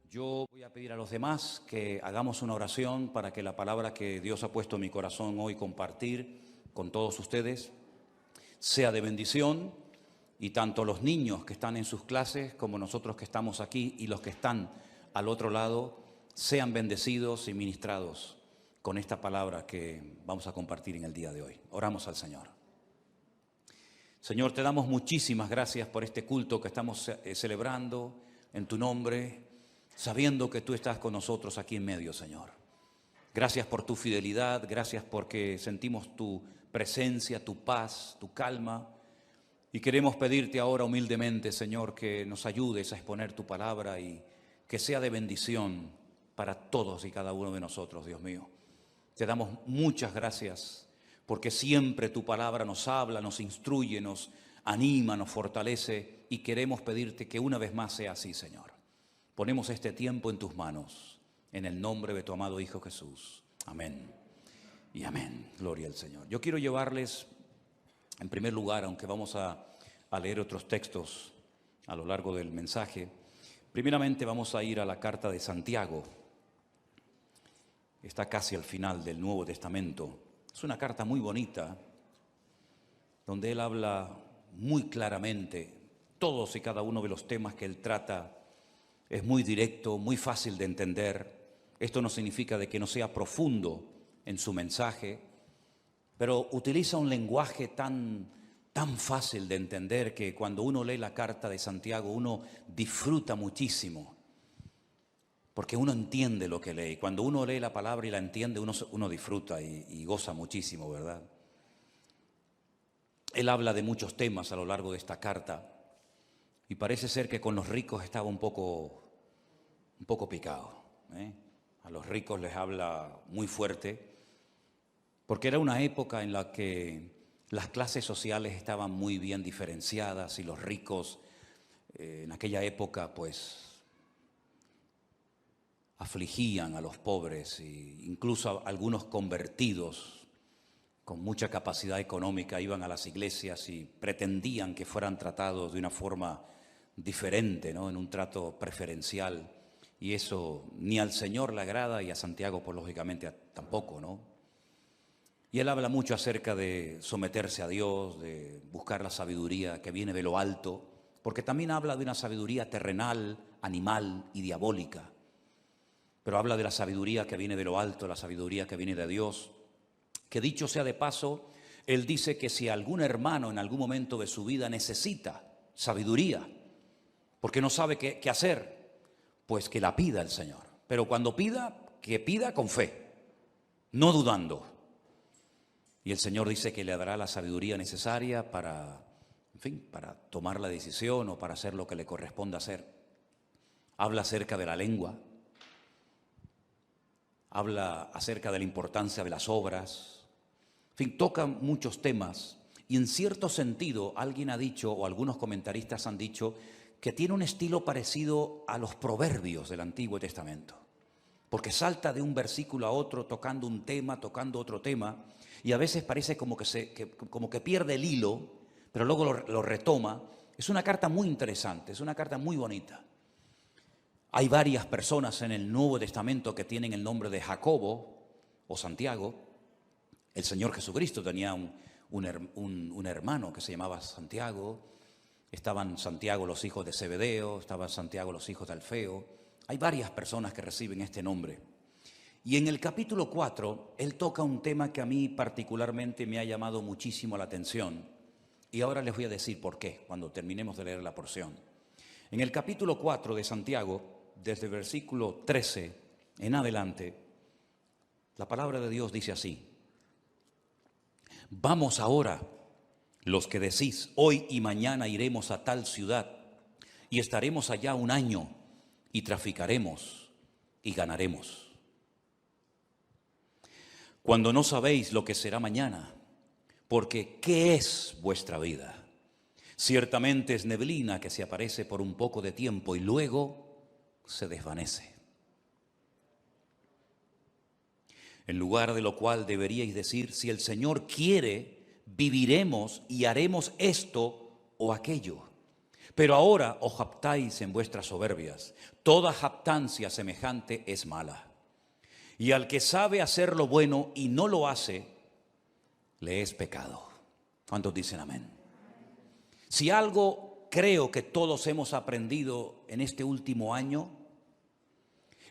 Yo voy a pedir a los demás que hagamos una oración para que la palabra que Dios ha puesto en mi corazón hoy compartir con todos ustedes sea de bendición, y tanto los niños que están en sus clases como nosotros que estamos aquí y los que están al otro lado sean bendecidos y ministrados con esta palabra que vamos a compartir en el día de hoy. Oramos al Señor. Señor, te damos muchísimas gracias por este culto que estamos celebrando en tu nombre, sabiendo que tú estás con nosotros aquí en medio, Señor. Gracias por tu fidelidad, gracias porque sentimos tu presencia, tu paz, tu calma. Y queremos pedirte ahora humildemente, Señor, que nos ayudes a exponer tu palabra y que sea de bendición para todos y cada uno de nosotros, Dios mío. Te damos muchas gracias porque siempre tu palabra nos habla, nos instruye, nos anima, nos fortalece, y queremos pedirte que una vez más sea así, Señor. Ponemos este tiempo en tus manos, en el nombre de tu amado Hijo Jesús. Amén y amén. Gloria al Señor. Yo quiero llevarles, en primer lugar, aunque vamos a leer otros textos a lo largo del mensaje, primeramente vamos a ir a la carta de Santiago. Está casi al final del Nuevo Testamento. Es una carta muy bonita, donde él habla muy claramente todos y cada uno de los temas que él trata. Es muy directo, muy fácil de entender. Esto no significa de que no sea profundo en su mensaje, pero utiliza un lenguaje tan fácil de entender que cuando uno lee la carta de Santiago uno disfruta muchísimo, porque uno entiende lo que lee. Cuando uno lee la palabra y la entiende, uno disfruta y goza muchísimo, ¿verdad? Él habla de muchos temas a lo largo de esta carta y parece ser que con los ricos estaba un poco picado, ¿eh? A los ricos les habla muy fuerte, porque era una época en la que las clases sociales estaban muy bien diferenciadas y los ricos en aquella época pues afligían a los pobres, e incluso algunos convertidos con mucha capacidad económica iban a las iglesias y pretendían que fueran tratados de una forma diferente, ¿no? En un trato preferencial, y eso ni al Señor le agrada y a Santiago pues lógicamente tampoco, ¿no? Y él habla mucho acerca de someterse a Dios, de buscar la sabiduría que viene de lo alto, porque también habla de una sabiduría terrenal, animal y diabólica. Pero habla de la sabiduría que viene de lo alto, la sabiduría que viene de Dios. Que dicho sea de paso, él dice que si algún hermano en algún momento de su vida necesita sabiduría, porque no sabe qué hacer, pues que la pida el Señor. Pero cuando pida, que pida con fe, no dudando. Y el Señor dice que le dará la sabiduría necesaria para tomar la decisión o para hacer lo que le corresponda hacer. Habla acerca de la lengua. Habla acerca de la importancia de las obras. Toca muchos temas. Y en cierto sentido, alguien ha dicho, o algunos comentaristas han dicho, que tiene un estilo parecido a los proverbios del Antiguo Testamento. Porque salta de un versículo a otro, tocando un tema, tocando otro tema, y a veces parece como que pierde el hilo, pero luego lo retoma. Es una carta muy interesante, es una carta muy bonita. Hay varias personas en el Nuevo Testamento que tienen el nombre de Jacobo o Santiago. El Señor Jesucristo tenía un hermano que se llamaba Santiago. Estaban Santiago los hijos de Zebedeo, estaban Santiago los hijos de Alfeo. Hay varias personas que reciben este nombre. Y en el capítulo 4, él toca un tema que a mí particularmente me ha llamado muchísimo la atención. Y ahora les voy a decir por qué, cuando terminemos de leer la porción. En el capítulo 4 de Santiago, desde el versículo 13 en adelante, la palabra de Dios dice así: vamos ahora, los que decís, hoy y mañana iremos a tal ciudad, y estaremos allá un año, y traficaremos, y ganaremos. Cuando no sabéis lo que será mañana, porque ¿qué es vuestra vida? Ciertamente es neblina que se aparece por un poco de tiempo y luego se desvanece. En lugar de lo cual deberíais decir, si el Señor quiere, viviremos y haremos esto o aquello. Pero ahora os jactáis en vuestras soberbias. Toda jactancia semejante es mala. Y al que sabe hacer lo bueno y no lo hace, le es pecado. ¿Cuántos dicen amén? Si algo creo que todos hemos aprendido en este último año,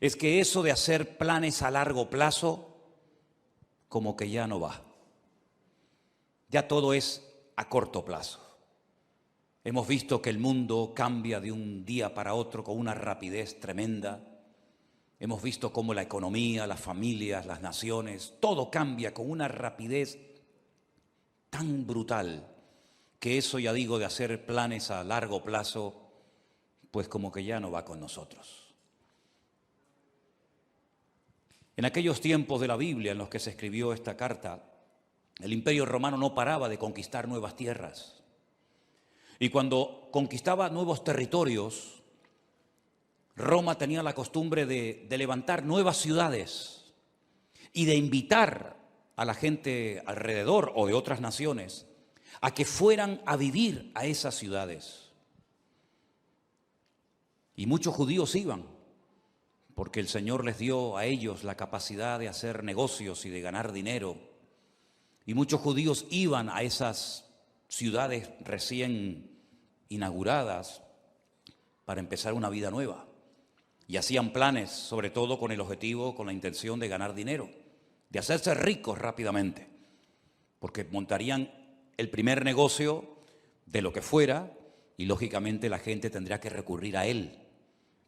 es que eso de hacer planes a largo plazo, como que ya no va. Ya todo es a corto plazo. Hemos visto que el mundo cambia de un día para otro con una rapidez tremenda. Hemos visto cómo la economía, las familias, las naciones, todo cambia con una rapidez tan brutal que eso, ya digo, de hacer planes a largo plazo, pues como que ya no va con nosotros. En aquellos tiempos de la Biblia en los que se escribió esta carta, el Imperio Romano no paraba de conquistar nuevas tierras. Y cuando conquistaba nuevos territorios, Roma tenía la costumbre de levantar nuevas ciudades y de invitar a la gente alrededor o de otras naciones a que fueran a vivir a esas ciudades. Y muchos judíos iban, porque el Señor les dio a ellos la capacidad de hacer negocios y de ganar dinero. Y muchos judíos iban a esas ciudades recién inauguradas para empezar una vida nueva. Y hacían planes, sobre todo con el objetivo, con la intención de ganar dinero, de hacerse ricos rápidamente, porque montarían el primer negocio de lo que fuera y lógicamente la gente tendría que recurrir a él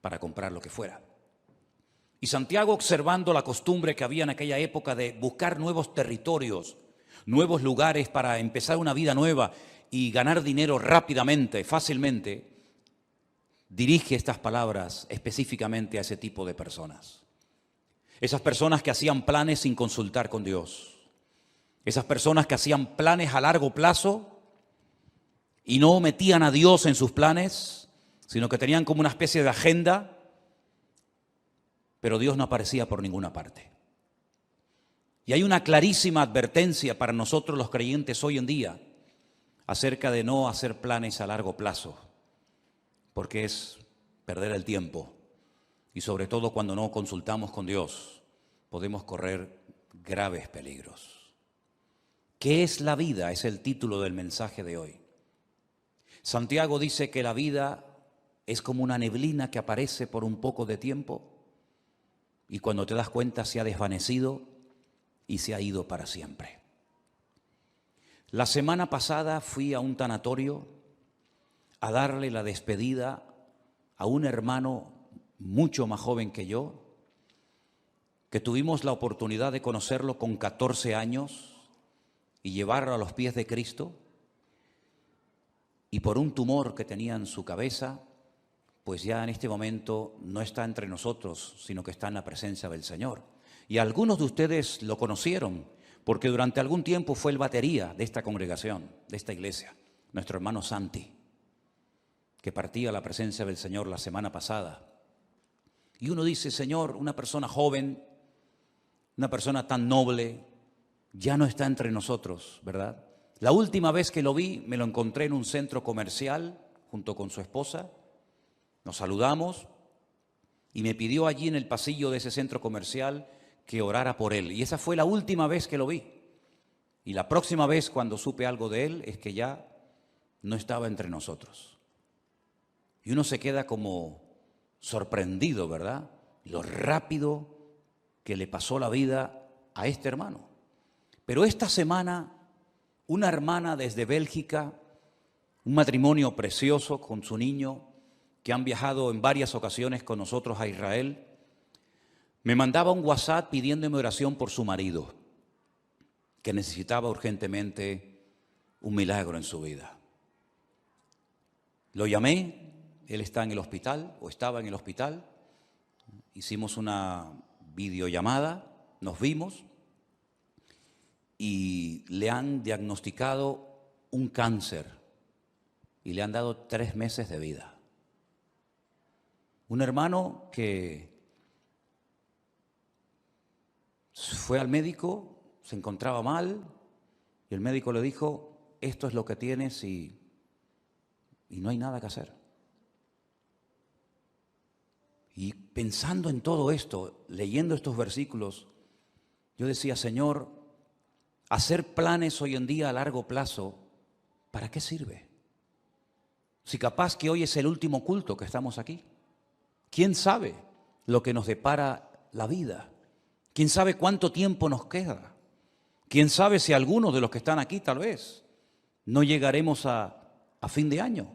para comprar lo que fuera. Y Santiago, observando la costumbre que había en aquella época de buscar nuevos territorios, nuevos lugares para empezar una vida nueva y ganar dinero rápidamente, fácilmente, dirige estas palabras específicamente a ese tipo de personas. Esas personas que hacían planes sin consultar con Dios. Esas personas que hacían planes a largo plazo y no metían a Dios en sus planes, sino que tenían como una especie de agenda, pero Dios no aparecía por ninguna parte. Y hay una clarísima advertencia para nosotros los creyentes hoy en día acerca de no hacer planes a largo plazo, porque es perder el tiempo y sobre todo cuando no consultamos con Dios podemos correr graves peligros. ¿Qué es la vida? Es el título del mensaje de hoy. Santiago dice que la vida es como una neblina que aparece por un poco de tiempo y cuando te das cuenta se ha desvanecido y se ha ido para siempre. La semana pasada fui a un tanatorio a darle la despedida a un hermano mucho más joven que yo, que tuvimos la oportunidad de conocerlo con 14 años y llevarlo a los pies de Cristo, y por un tumor que tenía en su cabeza, pues ya en este momento no está entre nosotros, sino que está en la presencia del Señor. Y algunos de ustedes lo conocieron, porque durante algún tiempo fue el batería de esta congregación, de esta iglesia, nuestro hermano Santi, que partía a la presencia del Señor la semana pasada. Y uno dice, Señor, una persona joven, una persona tan noble, ya no está entre nosotros, ¿verdad? La última vez que lo vi, me lo encontré en un centro comercial junto con su esposa. Nos saludamos y me pidió allí en el pasillo de ese centro comercial que orara por él. Y esa fue la última vez que lo vi. Y la próxima vez cuando supe algo de él es que ya no estaba entre nosotros. Y uno se queda como sorprendido, ¿verdad? Lo rápido que le pasó la vida a este hermano. Pero esta semana, una hermana desde Bélgica, un matrimonio precioso con su niño, que han viajado en varias ocasiones con nosotros a Israel, me mandaba un WhatsApp pidiéndome oración por su marido, que necesitaba urgentemente un milagro en su vida. Lo llamé, él está en el hospital, o estaba en el hospital, hicimos una videollamada, nos vimos y le han diagnosticado un cáncer y le han dado 3 meses de vida. Un hermano que fue al médico, se encontraba mal y el médico le dijo, esto es lo que tienes y no hay nada que hacer. Y pensando en todo esto, leyendo estos versículos, yo decía, Señor, hacer planes hoy en día a largo plazo, ¿para qué sirve? Si capaz que hoy es el último culto que estamos aquí. ¿Quién sabe lo que nos depara la vida? ¿Quién sabe cuánto tiempo nos queda? ¿Quién sabe si algunos de los que están aquí tal vez no llegaremos a fin de año?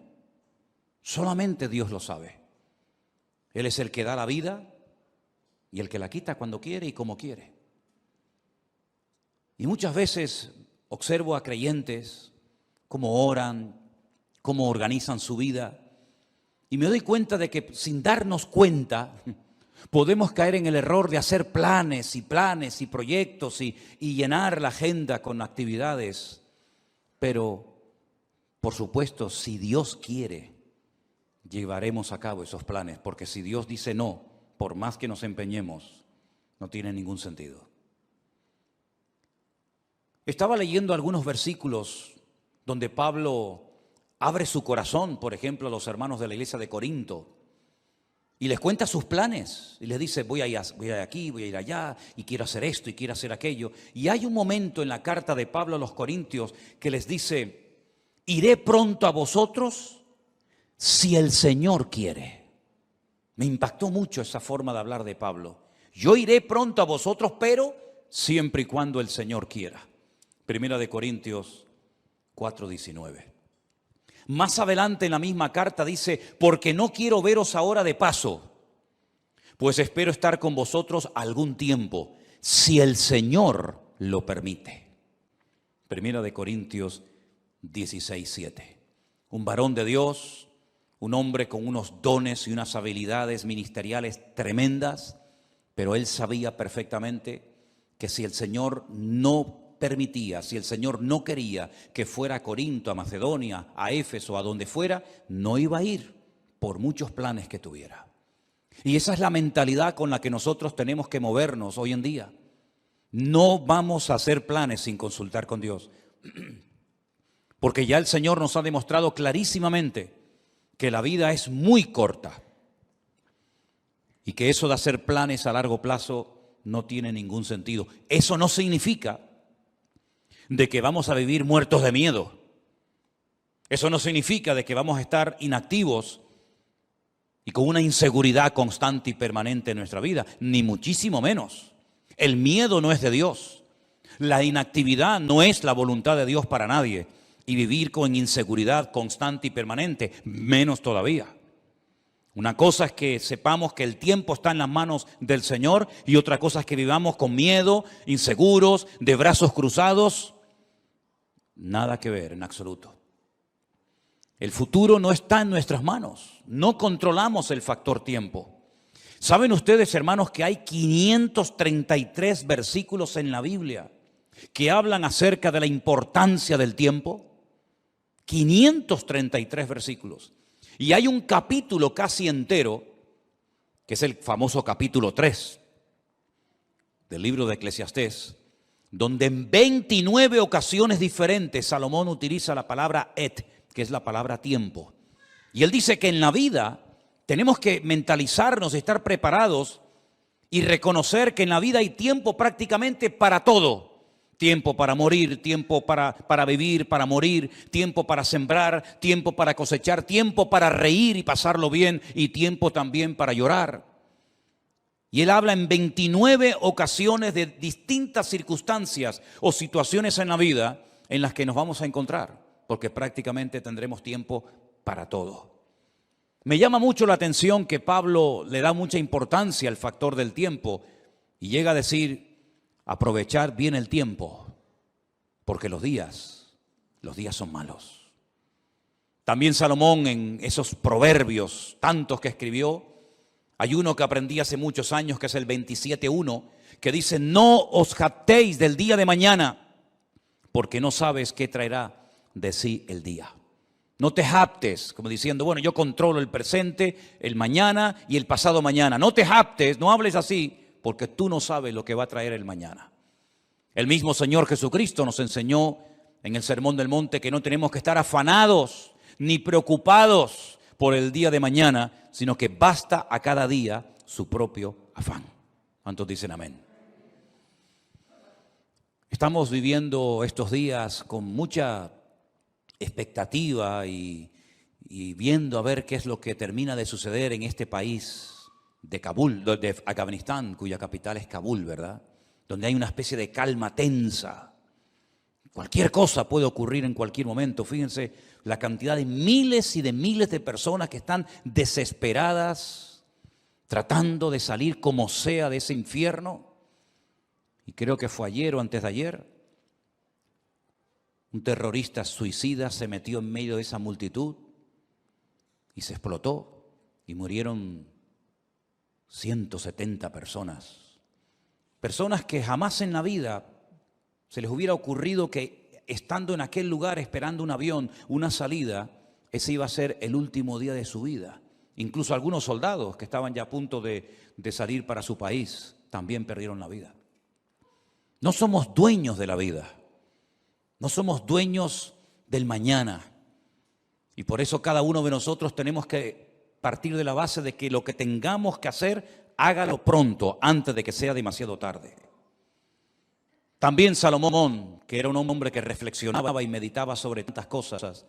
Solamente Dios lo sabe. Él es el que da la vida y el que la quita cuando quiere y como quiere. Y muchas veces observo a creyentes cómo oran, cómo organizan su vida, y me doy cuenta de que sin darnos cuenta podemos caer en el error de hacer planes y proyectos y llenar la agenda con actividades. Pero, por supuesto, si Dios quiere, llevaremos a cabo esos planes, porque si Dios dice no, por más que nos empeñemos, no tiene ningún sentido. Estaba leyendo algunos versículos donde Pablo abre su corazón, por ejemplo, a los hermanos de la iglesia de Corinto, y les cuenta sus planes, y les dice, voy a ir aquí, voy a ir allá, y quiero hacer esto, y quiero hacer aquello. Y hay un momento en la carta de Pablo a los Corintios que les dice, iré pronto a vosotros si el Señor quiere. Me impactó mucho esa forma de hablar de Pablo. Yo iré pronto a vosotros, pero siempre y cuando el Señor quiera. Primera de Corintios 4:19. Más adelante en la misma carta dice, porque no quiero veros ahora de paso, pues espero estar con vosotros algún tiempo, si el Señor lo permite. Primera de Corintios 16:7. Un varón de Dios, un hombre con unos dones y unas habilidades ministeriales tremendas, pero él sabía perfectamente que si el Señor no permitía, si el Señor no quería que fuera a Corinto, a Macedonia, a Éfeso, a donde fuera, no iba a ir por muchos planes que tuviera. Y esa es la mentalidad con la que nosotros tenemos que movernos hoy en día. No vamos a hacer planes sin consultar con Dios, porque ya el Señor nos ha demostrado clarísimamente que la vida es muy corta y que eso de hacer planes a largo plazo no tiene ningún sentido. Eso no significa de que vamos a vivir muertos de miedo. Eso no significa de que vamos a estar inactivos y con una inseguridad constante y permanente en nuestra vida, ni muchísimo menos. El miedo no es de Dios. La inactividad no es la voluntad de Dios para nadie. Y vivir con inseguridad constante y permanente, menos todavía. Una cosa es que sepamos que el tiempo está en las manos del Señor y otra cosa es que vivamos con miedo, inseguros, de brazos cruzados. Nada que ver en absoluto. El futuro no está en nuestras manos. No controlamos el factor tiempo. ¿Saben ustedes, hermanos, que hay 533 versículos en la Biblia que hablan acerca de la importancia del tiempo? 533 versículos. Y hay un capítulo casi entero, que es el famoso capítulo 3 del libro de Eclesiastés, donde en 29 ocasiones diferentes Salomón utiliza la palabra et, que es la palabra tiempo. Y él dice que en la vida tenemos que mentalizarnos, estar preparados y reconocer que en la vida hay tiempo prácticamente para todo. Tiempo para morir, tiempo para vivir, para morir, tiempo para sembrar, tiempo para cosechar, tiempo para reír y pasarlo bien y tiempo también para llorar. Y él habla en 29 ocasiones de distintas circunstancias o situaciones en la vida en las que nos vamos a encontrar, porque prácticamente tendremos tiempo para todo. Me llama mucho la atención que Pablo le da mucha importancia al factor del tiempo y llega a decir, aprovechar bien el tiempo, porque los días son malos. También Salomón en esos proverbios tantos que escribió, hay uno que aprendí hace muchos años que es el 27:1, que dice, no os jactéis del día de mañana, porque no sabes qué traerá de sí el día. No te jactes, como diciendo, bueno, yo controlo el presente, el mañana y el pasado mañana. No te jactes, no hables así, porque tú no sabes lo que va a traer el mañana. El mismo Señor Jesucristo nos enseñó en el Sermón del Monte que no tenemos que estar afanados ni preocupados por el día de mañana, sino que basta a cada día su propio afán. ¿Cuántos dicen amén? Estamos viviendo estos días con mucha expectativa y viendo a ver qué es lo que termina de suceder en este país de Kabul, de Afganistán, cuya capital es Kabul, ¿verdad? Donde hay una especie de calma tensa. Cualquier cosa puede ocurrir en cualquier momento. Fíjense la cantidad de miles y de miles de personas que están desesperadas, tratando de salir como sea de ese infierno. Y creo que fue ayer o antes de ayer, un terrorista suicida se metió en medio de esa multitud y se explotó y murieron 170 personas. Personas que jamás en la vida se les hubiera ocurrido que estando en aquel lugar esperando un avión, una salida, ese iba a ser el último día de su vida. Incluso algunos soldados que estaban ya a punto de salir para su país también perdieron la vida. No somos dueños de la vida, no somos dueños del mañana. Y por eso cada uno de nosotros tenemos que partir de la base de que lo que tengamos que hacer, hágalo pronto, antes de que sea demasiado tarde. También Salomón, que era un hombre que reflexionaba y meditaba sobre tantas cosas,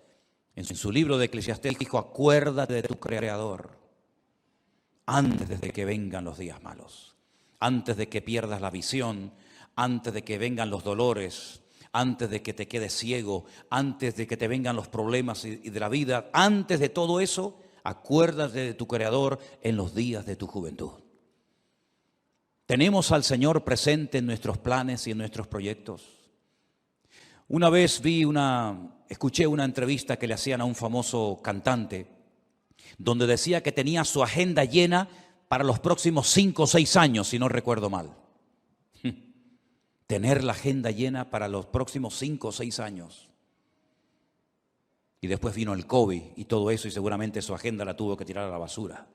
en su libro de Eclesiastés dijo: acuérdate de tu Creador antes de que vengan los días malos, antes de que pierdas la visión, antes de que vengan los dolores, antes de que te quedes ciego, antes de que te vengan los problemas y de la vida, antes de todo eso, acuérdate de tu Creador en los días de tu juventud. Tenemos al Señor presente en nuestros planes y en nuestros proyectos. Una vez escuché una entrevista que le hacían a un famoso cantante, donde decía que tenía su agenda llena para los próximos 5 o 6 años, si no recuerdo mal. Tener la agenda llena para los próximos 5 o 6 años. Y después vino el COVID y todo eso, y seguramente su agenda la tuvo que tirar a la basura.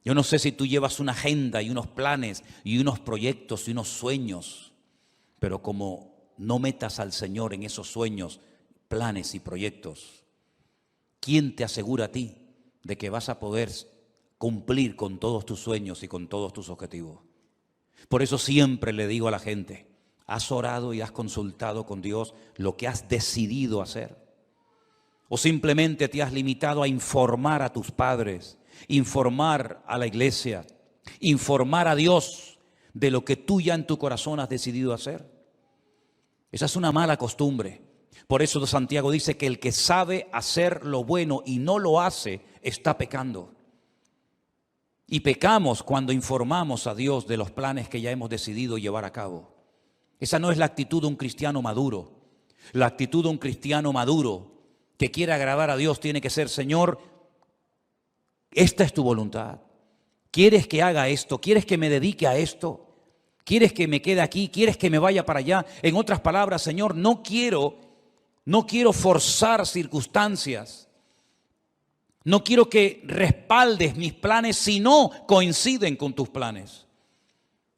Yo no sé si tú llevas una agenda y unos planes y unos proyectos y unos sueños, pero como no metas al Señor en esos sueños, planes y proyectos, ¿quién te asegura a ti de que vas a poder cumplir con todos tus sueños y con todos tus objetivos? Por eso siempre le digo a la gente: ¿has orado y has consultado con Dios lo que has decidido hacer? ¿O simplemente te has limitado a informar a tus padres, informar a la iglesia, informar a Dios de lo que tú ya en tu corazón has decidido hacer? Esa es una mala costumbre. Por eso Santiago dice que el que sabe hacer lo bueno y no lo hace, está pecando. Y pecamos cuando informamos a Dios de los planes que ya hemos decidido llevar a cabo. Esa no es la actitud de un cristiano maduro. La actitud de un cristiano maduro que quiere agradar a Dios tiene que ser: Señor, esta es tu voluntad. ¿Quieres que haga esto? ¿Quieres que me dedique a esto? ¿Quieres que me quede aquí? ¿Quieres que me vaya para allá? En otras palabras, Señor, no quiero forzar circunstancias. No quiero que respaldes mis planes si no coinciden con tus planes.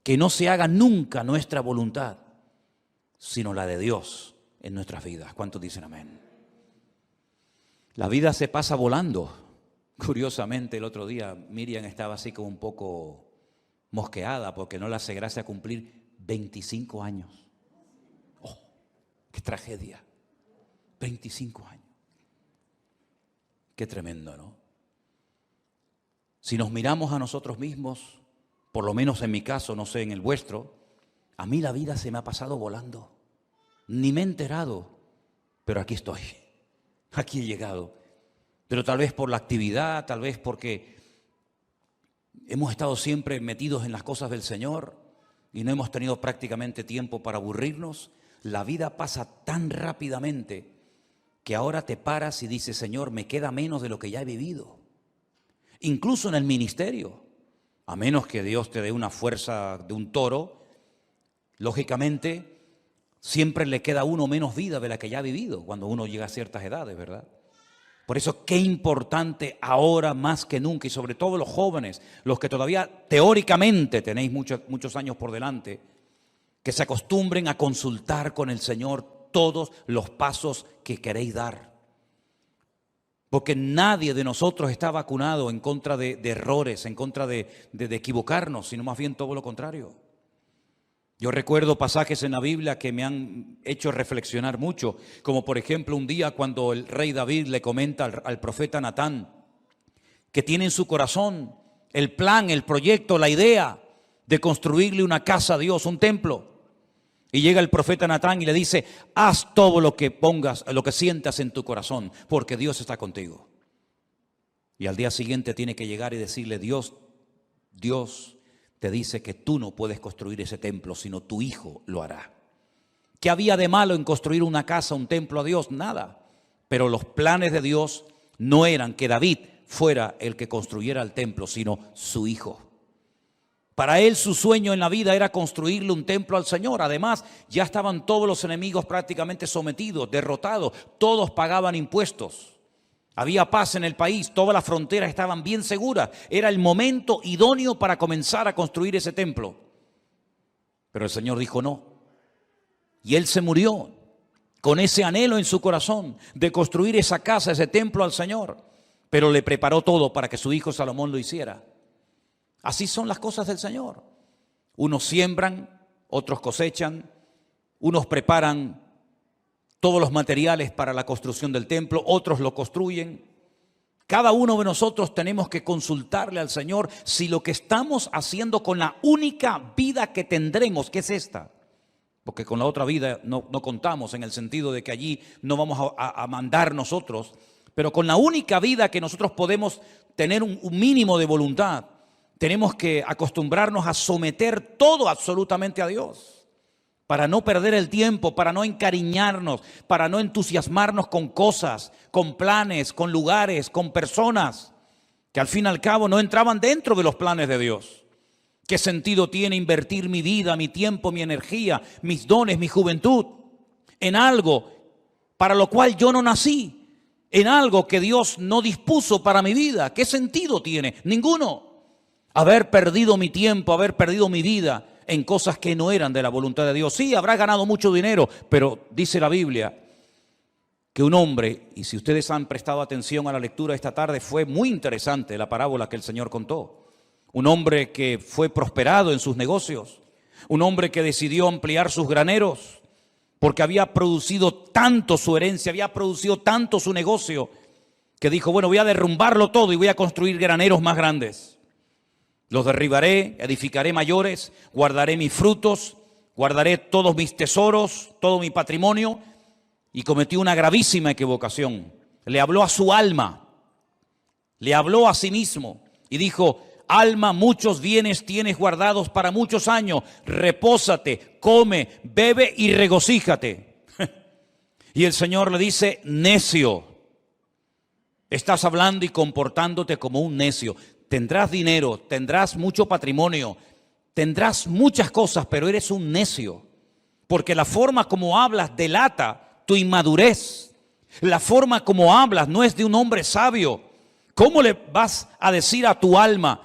Que no se haga nunca nuestra voluntad, sino la de Dios en nuestras vidas. ¿Cuántos dicen amén? La vida se pasa volando. Curiosamente, el otro día Miriam estaba así como un poco mosqueada porque no le hace gracia cumplir 25 años. ¡Oh, qué tragedia! 25 años. Qué tremendo, ¿no? Si nos miramos a nosotros mismos, por lo menos en mi caso, no sé en el vuestro, a mí la vida se me ha pasado volando. Ni me he enterado, pero aquí estoy, aquí he llegado. Pero tal vez por la actividad, tal vez porque hemos estado siempre metidos en las cosas del Señor y no hemos tenido prácticamente tiempo para aburrirnos. La vida pasa tan rápidamente que ahora te paras y dices: Señor, me queda menos de lo que ya he vivido. Incluso en el ministerio, a menos que Dios te dé una fuerza de un toro, lógicamente siempre le queda a uno menos vida de la que ya ha vivido cuando uno llega a ciertas edades, ¿verdad? Por eso qué importante ahora más que nunca, y sobre todo los jóvenes, los que todavía teóricamente tenéis muchos años por delante, que se acostumbren a consultar con el Señor todos los pasos que queréis dar. Porque nadie de nosotros está vacunado en contra de errores, en contra de equivocarnos, sino más bien todo lo contrario. Yo recuerdo pasajes en la Biblia que me han hecho reflexionar mucho, como por ejemplo un día cuando el rey David le comenta al profeta Natán que tiene en su corazón el plan, el proyecto, la idea de construirle una casa a Dios, un templo. Y llega el profeta Natán y le dice: haz todo lo que pongas, lo que sientas en tu corazón, porque Dios está contigo. Y al día siguiente tiene que llegar y decirle: Dios te dice que tú no puedes construir ese templo, sino tu hijo lo hará. ¿Qué había de malo en construir una casa, un templo a Dios? Nada. Pero los planes de Dios no eran que David fuera el que construyera el templo, sino su hijo. Para él su sueño en la vida era construirle un templo al Señor. Además, ya estaban todos los enemigos prácticamente sometidos, derrotados. Todos pagaban impuestos. Había paz en el país, todas las fronteras estaban bien seguras. Era el momento idóneo para comenzar a construir ese templo. Pero el Señor dijo no. Y él se murió con ese anhelo en su corazón de construir esa casa, ese templo al Señor. Pero le preparó todo para que su hijo Salomón lo hiciera. Así son las cosas del Señor. Unos siembran, otros cosechan, unos preparan todos los materiales para la construcción del templo, otros lo construyen. Cada uno de nosotros tenemos que consultarle al Señor si lo que estamos haciendo con la única vida que tendremos, que es esta, porque con la otra vida no contamos, en el sentido de que allí no vamos a mandar nosotros, pero con la única vida que nosotros podemos tener un mínimo de voluntad, tenemos que acostumbrarnos a someter todo absolutamente a Dios, para no perder el tiempo, para no encariñarnos, para no entusiasmarnos con cosas, con planes, con lugares, con personas que al fin y al cabo no entraban dentro de los planes de Dios. ¿Qué sentido tiene invertir mi vida, mi tiempo, mi energía, mis dones, mi juventud en algo para lo cual yo no nací, en algo que Dios no dispuso para mi vida? ¿Qué sentido tiene? Ninguno. Haber perdido mi tiempo, haber perdido mi vida en cosas que no eran de la voluntad de Dios. Sí, habrá ganado mucho dinero, pero dice la Biblia que un hombre, y si ustedes han prestado atención a la lectura esta tarde, fue muy interesante la parábola que el Señor contó. Un hombre que fue prosperado en sus negocios, un hombre que decidió ampliar sus graneros, porque había producido tanto su herencia, había producido tanto su negocio, que dijo: bueno, voy a derrumbarlo todo y voy a construir graneros más grandes. Los derribaré, edificaré mayores, guardaré mis frutos, guardaré todos mis tesoros, todo mi patrimonio. Y cometió una gravísima equivocación. Le habló a su alma, le habló a sí mismo y dijo: alma, muchos bienes tienes guardados para muchos años, repósate, come, bebe y regocíjate. Y el Señor le dice: necio, estás hablando y comportándote como un necio. Tendrás dinero, tendrás mucho patrimonio, tendrás muchas cosas, pero eres un necio. Porque la forma como hablas delata tu inmadurez. La forma como hablas no es de un hombre sabio. ¿Cómo le vas a decir a tu alma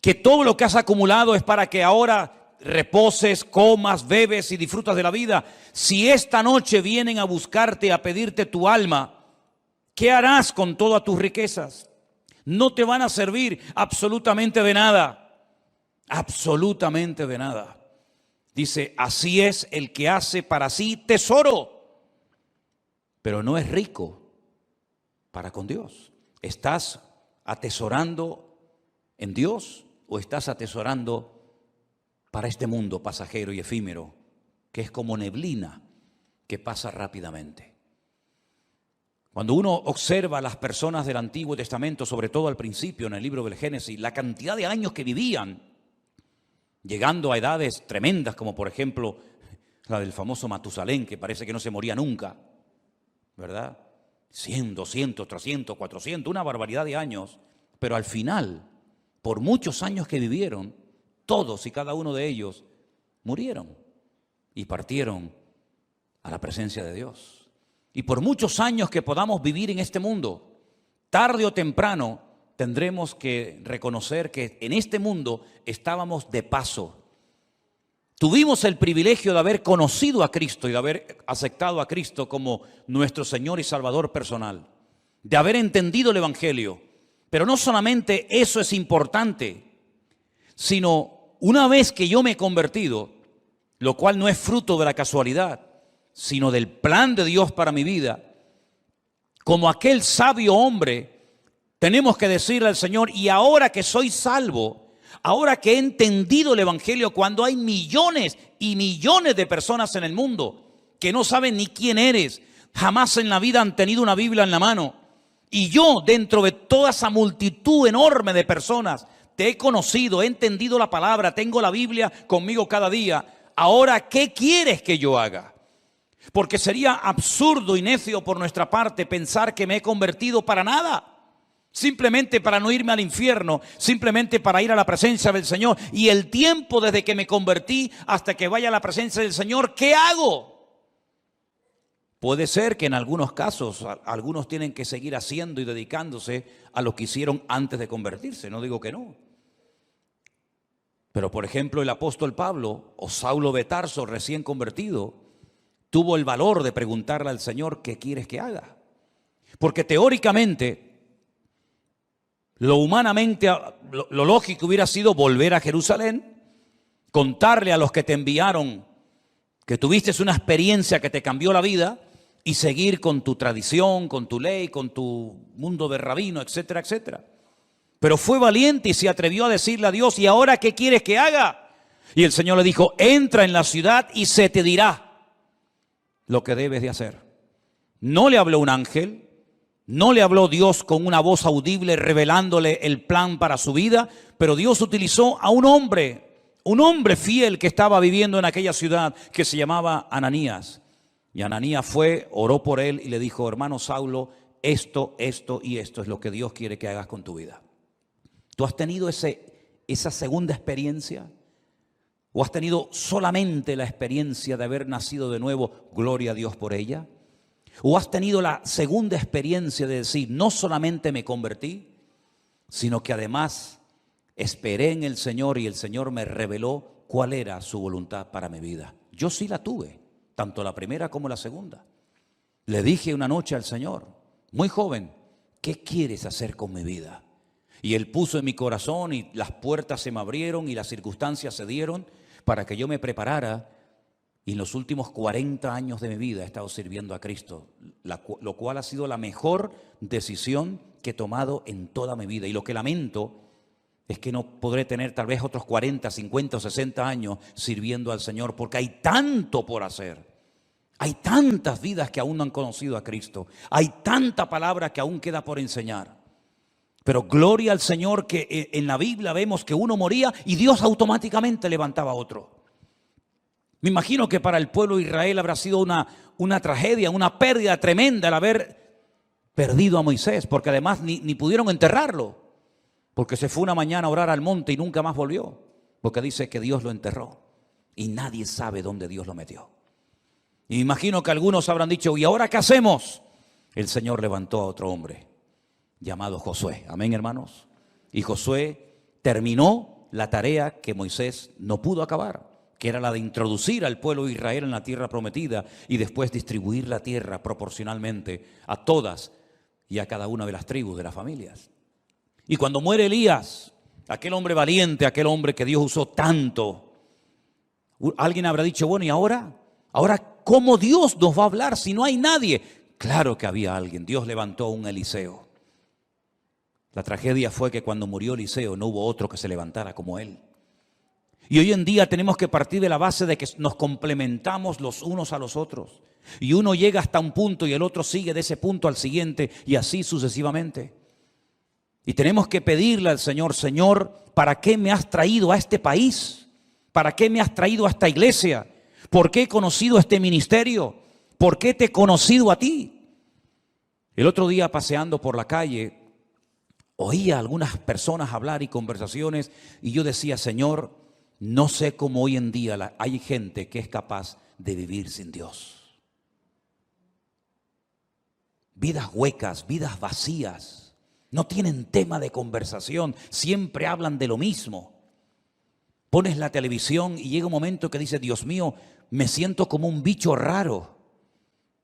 que todo lo que has acumulado es para que ahora reposes, comas, bebes y disfrutas de la vida? Si esta noche vienen a buscarte, a pedirte tu alma, ¿qué harás con todas tus riquezas? No te van a servir absolutamente de nada. Absolutamente de nada. Dice: así es el que hace para sí tesoro, pero no es rico para con Dios. ¿Estás atesorando en Dios o estás atesorando para este mundo pasajero y efímero, que es como neblina que pasa rápidamente? Cuando uno observa a las personas del Antiguo Testamento, sobre todo al principio en el libro del Génesis, la cantidad de años que vivían, llegando a edades tremendas, como por ejemplo la del famoso Matusalén, que parece que no se moría nunca, ¿verdad? 100, 200, 300, 400, una barbaridad de años, pero al final, por muchos años que vivieron, todos y cada uno de ellos murieron y partieron a la presencia de Dios. Y por muchos años que podamos vivir en este mundo, tarde o temprano tendremos que reconocer que en este mundo estábamos de paso. Tuvimos el privilegio de haber conocido a Cristo y de haber aceptado a Cristo como nuestro Señor y Salvador personal. de haber entendido el Evangelio. Pero no solamente eso es importante, sino una vez que yo me he convertido, lo cual no es fruto de la casualidad, sino del plan de Dios para mi vida, como aquel sabio hombre, tenemos que decirle al Señor, y ahora que soy salvo, ahora que he entendido el Evangelio, cuando hay millones y millones de personas en el mundo que no saben ni quién eres, jamás en la vida han tenido una Biblia en la mano, y yo dentro de toda esa multitud enorme de personas te he conocido, he entendido la palabra, tengo la Biblia conmigo cada día, ahora ¿qué quieres que yo haga? Porque sería absurdo y necio por nuestra parte pensar que me he convertido para nada. Simplemente para no irme al infierno, simplemente para ir a la presencia del Señor. Y el tiempo desde que me convertí hasta que vaya a la presencia del Señor, ¿qué hago? Puede ser que en algunos casos algunos tienen que seguir haciendo y dedicándose a lo que hicieron antes de convertirse. No digo que no. Pero por ejemplo el apóstol Pablo o Saulo de Tarso recién convertido tuvo el valor de preguntarle al Señor, ¿qué quieres que haga? Porque teóricamente, lo humanamente, lo lógico hubiera sido volver a Jerusalén, contarle a los que te enviaron que tuviste una experiencia que te cambió la vida y seguir con tu tradición, con tu ley, con tu mundo de rabino, etcétera, etcétera. Pero fue valiente y se atrevió a decirle a Dios, ¿y ahora qué quieres que haga? Y el Señor le dijo, entra en la ciudad y se te dirá lo que debes de hacer. No le habló un ángel, no le habló Dios con una voz audible revelándole el plan para su vida, pero Dios utilizó a un hombre fiel que estaba viviendo en aquella ciudad que se llamaba Ananías. Y Ananías fue, oró por él y le dijo, hermano Saulo, esto y esto es lo que Dios quiere que hagas con tu vida. ¿Tú has tenido esa segunda experiencia? ¿O has tenido solamente la experiencia de haber nacido de nuevo? Gloria a Dios por ella. ¿O has tenido la segunda experiencia de decir, no solamente me convertí, sino que además esperé en el Señor y el Señor me reveló cuál era su voluntad para mi vida? Yo sí la tuve, tanto la primera como la segunda. Le dije una noche al Señor, muy joven, ¿qué quieres hacer con mi vida? Y Él puso en mi corazón y las puertas se me abrieron y las circunstancias se dieron para que yo me preparara. Y en los últimos 40 años de mi vida he estado sirviendo a Cristo, lo cual ha sido la mejor decisión que he tomado en toda mi vida. Y lo que lamento es que no podré tener tal vez otros 40, 50 o 60 años sirviendo al Señor, porque hay tanto por hacer. Hay tantas vidas que aún no han conocido a Cristo. Hay tanta palabra que aún queda por enseñar. Pero gloria al Señor que en la Biblia vemos que uno moría y Dios automáticamente levantaba a otro. Me imagino que para el pueblo de Israel habrá sido una tragedia, una pérdida tremenda el haber perdido a Moisés, porque además ni pudieron enterrarlo, porque se fue una mañana a orar al monte y nunca más volvió, porque dice que Dios lo enterró y nadie sabe dónde Dios lo metió. Y me imagino que algunos habrán dicho, ¿y ahora qué hacemos? El Señor levantó a otro hombre llamado Josué. Amén, hermanos. Y Josué terminó la tarea que Moisés no pudo acabar, que era la de introducir al pueblo de Israel en la tierra prometida y después distribuir la tierra proporcionalmente a todas y a cada una de las tribus de las familias. Y cuando muere Elías, aquel hombre valiente, aquel hombre que Dios usó tanto, alguien habrá dicho, bueno, ¿y ahora? ¿Ahora cómo Dios nos va a hablar si no hay nadie? Claro que había alguien. Dios levantó a un Eliseo. La tragedia fue que cuando murió Eliseo no hubo otro que se levantara como él. Y hoy en día tenemos que partir de la base de que nos complementamos los unos a los otros. Y uno llega hasta un punto y el otro sigue de ese punto al siguiente y así sucesivamente. Y tenemos que pedirle al Señor, Señor, ¿para qué me has traído a este país? ¿Para qué me has traído a esta iglesia? ¿Por qué he conocido este ministerio? ¿Por qué te he conocido a ti? El otro día paseando por la calle, oía a algunas personas hablar y conversaciones y yo decía, Señor, no sé cómo hoy en día hay gente que es capaz de vivir sin Dios. Vidas huecas, vidas vacías, no tienen tema de conversación, siempre hablan de lo mismo. Pones la televisión y llega un momento que dices, Dios mío, me siento como un bicho raro.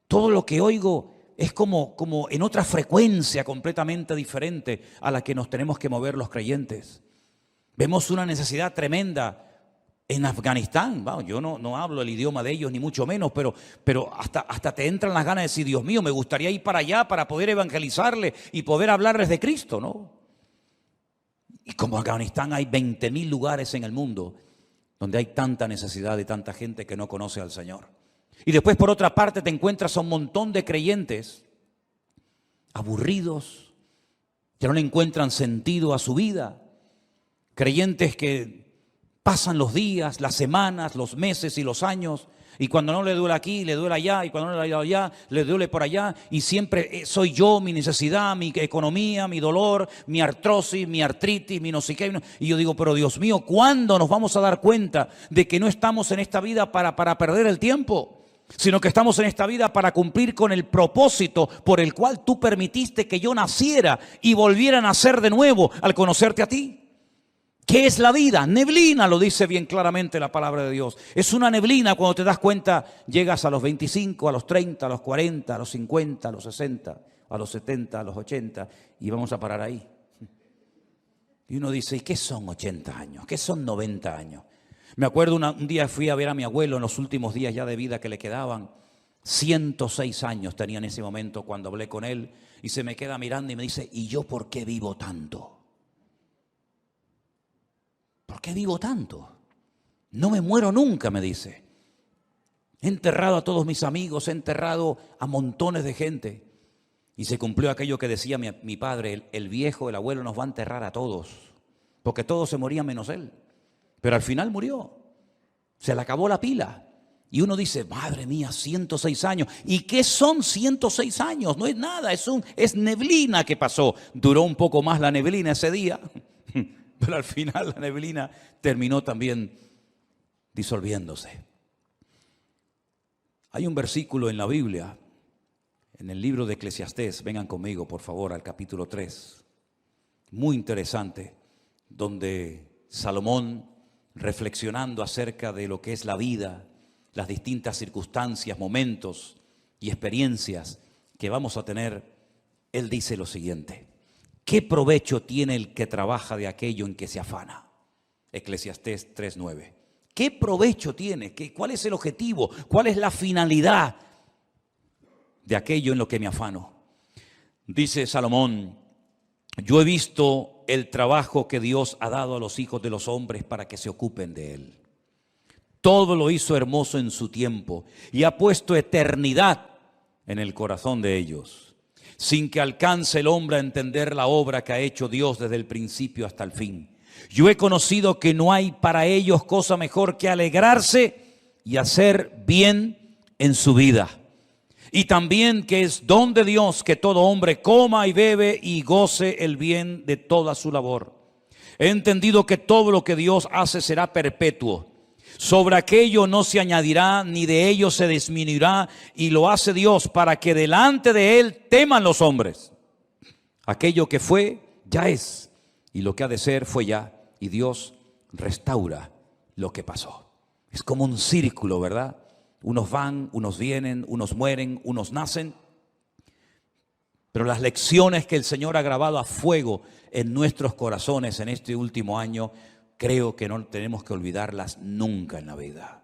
Todo lo que oigo es como en otra frecuencia completamente diferente a la que nos tenemos que mover los creyentes. Vemos una necesidad tremenda en Afganistán. Bueno, yo no hablo el idioma de ellos, ni mucho menos, pero hasta te entran las ganas de decir, Dios mío, me gustaría ir para allá para poder evangelizarles y poder hablarles de Cristo, ¿no? Y como Afganistán hay 20.000 lugares en el mundo donde hay tanta necesidad de tanta gente que no conoce al Señor. Y después, por otra parte, te encuentras a un montón de creyentes aburridos, que no le encuentran sentido a su vida. Creyentes que pasan los días, las semanas, los meses y los años, y cuando no le duele aquí, le duele allá, y cuando no le duele allá, le duele por allá, y siempre soy yo, mi necesidad, mi economía, mi dolor, mi artrosis, mi artritis, mi no sé qué. Y yo digo, pero Dios mío, ¿cuándo nos vamos a dar cuenta de que no estamos en esta vida para perder el tiempo? Sino que estamos en esta vida para cumplir con el propósito por el cual tú permitiste que yo naciera y volviera a nacer de nuevo al conocerte a ti. ¿Qué es la vida? Neblina, lo dice bien claramente la palabra de Dios. Es una neblina. Cuando te das cuenta, llegas a los 25, a los 30, a los 40, a los 50, a los 60, a los 70, a los 80 y vamos a parar ahí. Y uno dice, ¿y qué son 80 años? ¿Qué son 90 años? Me acuerdo un día fui a ver a mi abuelo en los últimos días ya de vida que le quedaban. 106 años tenía en ese momento cuando hablé con él y se me queda mirando y me dice, ¿y yo por qué vivo tanto? ¿Por qué vivo tanto? No me muero nunca, me dice. He enterrado a todos mis amigos, he enterrado a montones de gente. Y se cumplió aquello que decía mi padre, el viejo, el abuelo nos va a enterrar a todos. Porque todos se morían menos él. Pero al final murió. Se le acabó la pila. Y uno dice, madre mía, 106 años. ¿Y qué son 106 años? No es nada, es neblina que pasó. Duró un poco más la neblina ese día. Pero al final la neblina terminó también disolviéndose. Hay un versículo en la Biblia, en el libro de Eclesiastés, vengan conmigo por favor al capítulo 3, muy interesante, donde Salomón, reflexionando acerca de lo que es la vida, las distintas circunstancias, momentos y experiencias que vamos a tener, él dice lo siguiente: ¿qué provecho tiene el que trabaja de aquello en que se afana? Eclesiastés 3:9. ¿Qué provecho tiene? ¿Cuál es el objetivo? ¿Cuál es la finalidad de aquello en lo que me afano? Dice Salomón, yo he visto el trabajo que Dios ha dado a los hijos de los hombres para que se ocupen de él. Todo lo hizo hermoso en su tiempo y ha puesto eternidad en el corazón de ellos, sin que alcance el hombre a entender la obra que ha hecho Dios desde el principio hasta el fin. Yo he conocido que no hay para ellos cosa mejor que alegrarse y hacer bien en su vida. Y también que es don de Dios que todo hombre coma y bebe y goce el bien de toda su labor. He entendido que todo lo que Dios hace será perpetuo. Sobre aquello no se añadirá, ni de ello se disminuirá, y lo hace Dios para que delante de Él teman los hombres. Aquello que fue, ya es, y lo que ha de ser, fue ya, y Dios restaura lo que pasó. Es como un círculo, ¿verdad? Unos van, unos vienen, unos mueren, unos nacen. Pero las lecciones que el Señor ha grabado a fuego en nuestros corazones en este último año, creo que no tenemos que olvidarlas nunca en la vida.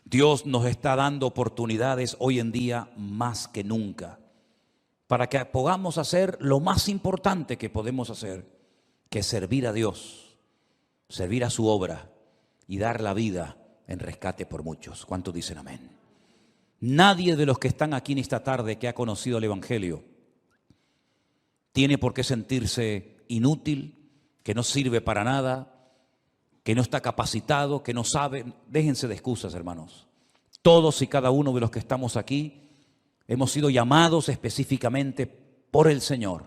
Dios nos está dando oportunidades hoy en día más que nunca para que podamos hacer lo más importante que podemos hacer, que es servir a Dios, servir a su obra y dar la vida en rescate por muchos. ¿Cuántos dicen amén? Nadie de los que están aquí en esta tarde que ha conocido el Evangelio tiene por qué sentirse inútil, que no sirve para nada, que no está capacitado, que no sabe. Déjense de excusas, hermanos. Todos y cada uno de los que estamos aquí hemos sido llamados específicamente por el Señor.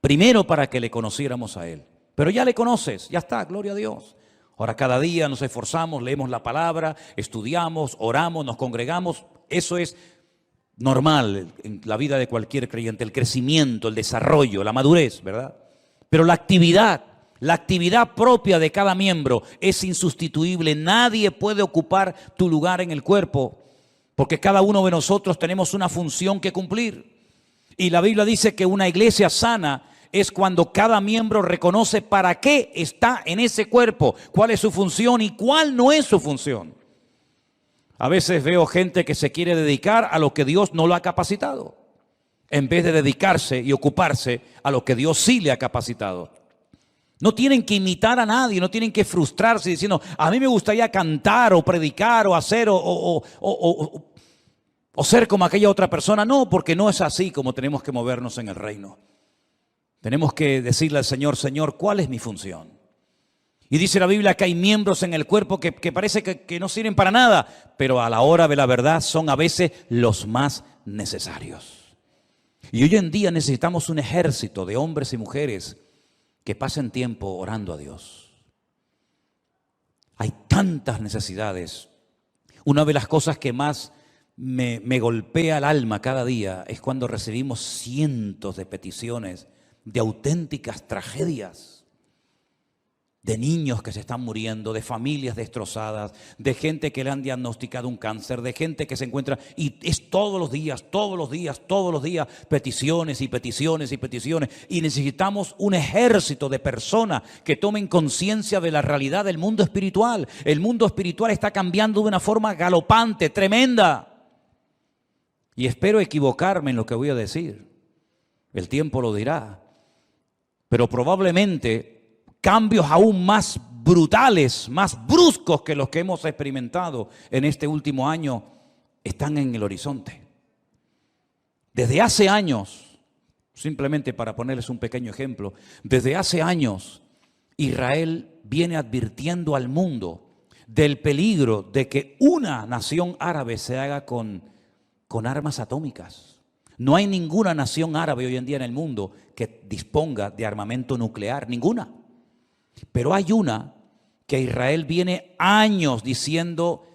Primero para que le conociéramos a Él. Pero ya le conoces, ya está, gloria a Dios. Ahora cada día nos esforzamos, leemos la palabra, estudiamos, oramos, nos congregamos. Eso es normal en la vida de cualquier creyente, el crecimiento, el desarrollo, la madurez, ¿verdad? Pero la actividad propia de cada miembro es insustituible. Nadie puede ocupar tu lugar en el cuerpo, porque cada uno de nosotros tenemos una función que cumplir. Y la Biblia dice que una iglesia sana es cuando cada miembro reconoce para qué está en ese cuerpo, cuál es su función y cuál no es su función. A veces veo gente que se quiere dedicar a lo que Dios no lo ha capacitado, en vez de dedicarse y ocuparse a lo que Dios sí le ha capacitado. No tienen que imitar a nadie, no tienen que frustrarse diciendo, a mí me gustaría cantar o predicar o hacer o ser como aquella otra persona. No, porque no es así como tenemos que movernos en el reino. Tenemos que decirle al Señor, Señor, ¿cuál es mi función? Y dice la Biblia que hay miembros en el cuerpo que parece que no sirven para nada, pero a la hora de la verdad son a veces los más necesarios. Y hoy en día necesitamos un ejército de hombres y mujeres que pasen tiempo orando a Dios. Hay tantas necesidades. Una de las cosas que más me golpea el alma cada día es cuando recibimos cientos de peticiones de auténticas tragedias, de niños que se están muriendo, de familias destrozadas, de gente que le han diagnosticado un cáncer, de gente que se encuentra, y es todos los días, peticiones y peticiones y peticiones. Y necesitamos un ejército de personas que tomen conciencia de la realidad del mundo espiritual. El mundo espiritual está cambiando de una forma galopante, tremenda. Y espero equivocarme en lo que voy a decir. El tiempo lo dirá. Pero probablemente cambios aún más brutales, más bruscos que los que hemos experimentado en este último año están en el horizonte. Desde hace años, simplemente para ponerles un pequeño ejemplo, desde hace años Israel viene advirtiendo al mundo del peligro de que una nación árabe se haga con armas atómicas. No hay ninguna nación árabe hoy en día en el mundo que disponga de armamento nuclear, ninguna. Pero hay una que Israel viene años diciendo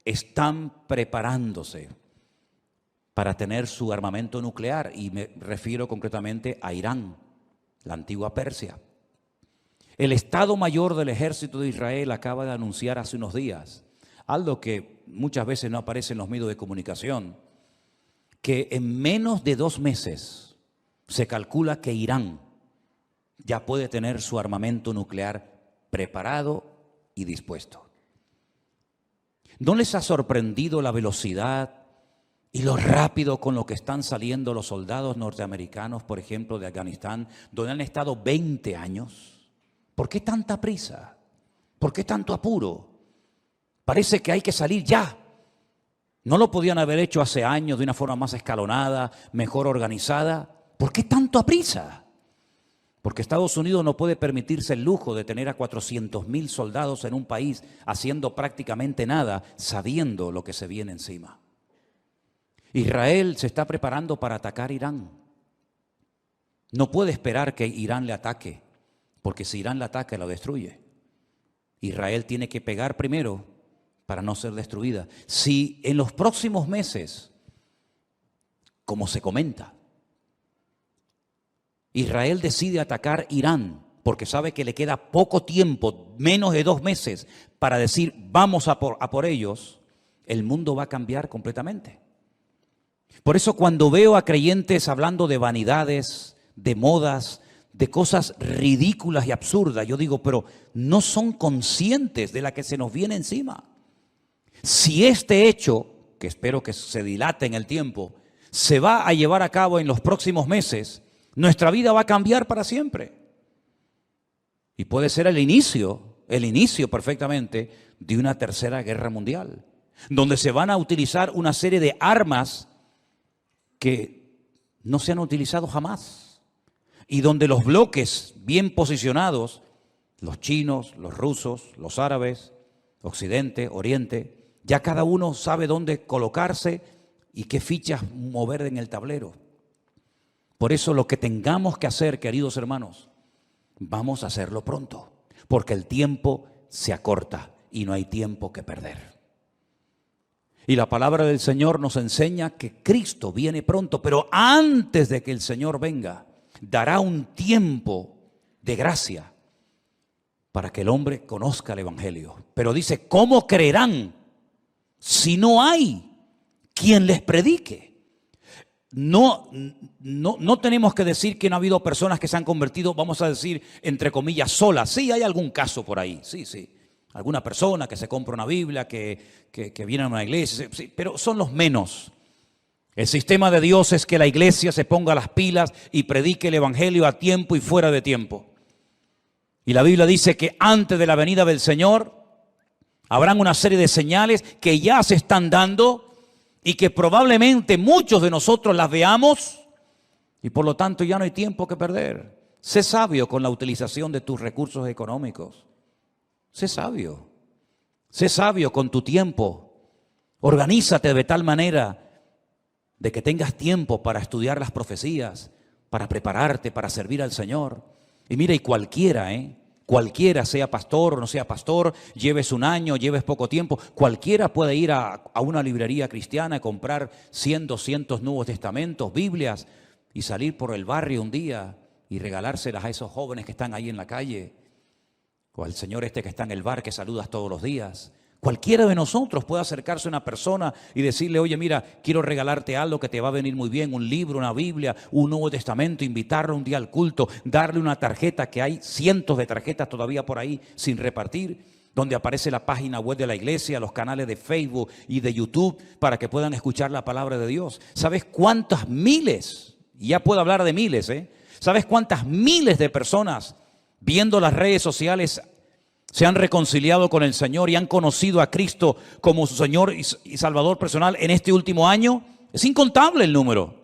están preparándose para tener su armamento nuclear, y me refiero concretamente a Irán, la antigua Persia. El Estado Mayor del Ejército de Israel acaba de anunciar hace unos días algo que muchas veces no aparece en los medios de comunicación, que en menos de 2 meses se calcula que Irán ya puede tener su armamento nuclear preparado y dispuesto. ¿No les ha sorprendido la velocidad y lo rápido con lo que están saliendo los soldados norteamericanos, por ejemplo, de Afganistán, donde han estado 20 años? ¿Por qué tanta prisa? ¿Por qué tanto apuro? Parece que hay que salir ya. ¿No lo podían haber hecho hace años de una forma más escalonada, mejor organizada? ¿Por qué tanto a prisa? Porque Estados Unidos no puede permitirse el lujo de tener a 400,000 soldados en un país haciendo prácticamente nada, sabiendo lo que se viene encima. Israel se está preparando para atacar Irán. No puede esperar que Irán le ataque, porque si Irán le ataca, lo destruye. Israel tiene que pegar primero para no ser destruida. Si en los próximos meses, como se comenta, Israel decide atacar Irán, porque sabe que le queda poco tiempo, menos de 2 meses, para decir vamos a por ellos, el mundo va a cambiar completamente. Por eso cuando veo a creyentes hablando de vanidades, de modas, de cosas ridículas y absurdas, yo digo, pero no son conscientes de la que se nos viene encima. Si este hecho, que espero que se dilate en el tiempo, se va a llevar a cabo en los próximos meses, nuestra vida va a cambiar para siempre. Y puede ser el inicio perfectamente de una tercera guerra mundial, donde se van a utilizar una serie de armas que no se han utilizado jamás, y donde los bloques bien posicionados, los chinos, los rusos, los árabes, Occidente, Oriente, ya cada uno sabe dónde colocarse y qué fichas mover en el tablero. Por eso lo que tengamos que hacer, queridos hermanos, vamos a hacerlo pronto, porque el tiempo se acorta y no hay tiempo que perder. Y la palabra del Señor nos enseña que Cristo viene pronto, pero antes de que el Señor venga, dará un tiempo de gracia para que el hombre conozca el Evangelio. Pero dice, ¿cómo creerán si no hay quien les predique. No tenemos que decir que no ha habido personas que se han convertido, vamos a decir, entre comillas, solas. Sí, hay algún caso por ahí, sí. Alguna persona que se compra una Biblia, que viene a una iglesia, sí, pero son los menos. El sistema de Dios es que la iglesia se ponga las pilas y predique el evangelio a tiempo y fuera de tiempo. Y la Biblia dice que antes de la venida del Señor habrán una serie de señales que ya se están dando y que probablemente muchos de nosotros las veamos, y por lo tanto ya no hay tiempo que perder. Sé sabio con la utilización de tus recursos económicos. Sé sabio con tu tiempo. Organízate de tal manera de que tengas tiempo para estudiar las profecías, para prepararte, para servir al Señor. Y mira, y cualquiera, sea pastor o no sea pastor, lleves un año, lleves poco tiempo, cualquiera puede ir a una librería cristiana y comprar 100, 200 Nuevos Testamentos, Biblias, y salir por el barrio un día y regalárselas a esos jóvenes que están ahí en la calle, o al señor que está en el bar que saludas todos los días. Cualquiera de nosotros puede acercarse a una persona y decirle, oye, mira, quiero regalarte algo que te va a venir muy bien, un libro, una Biblia, un Nuevo Testamento, invitarlo un día al culto, darle una tarjeta, que hay cientos de tarjetas todavía por ahí sin repartir, donde aparece la página web de la iglesia, los canales de Facebook y de YouTube, para que puedan escuchar la palabra de Dios. ¿Sabes cuántas miles? Y ya puedo hablar de miles, ¿Sabes cuántas miles de personas viendo las redes sociales se han reconciliado con el Señor y han conocido a Cristo como su Señor y Salvador personal en este último año? Es incontable el número.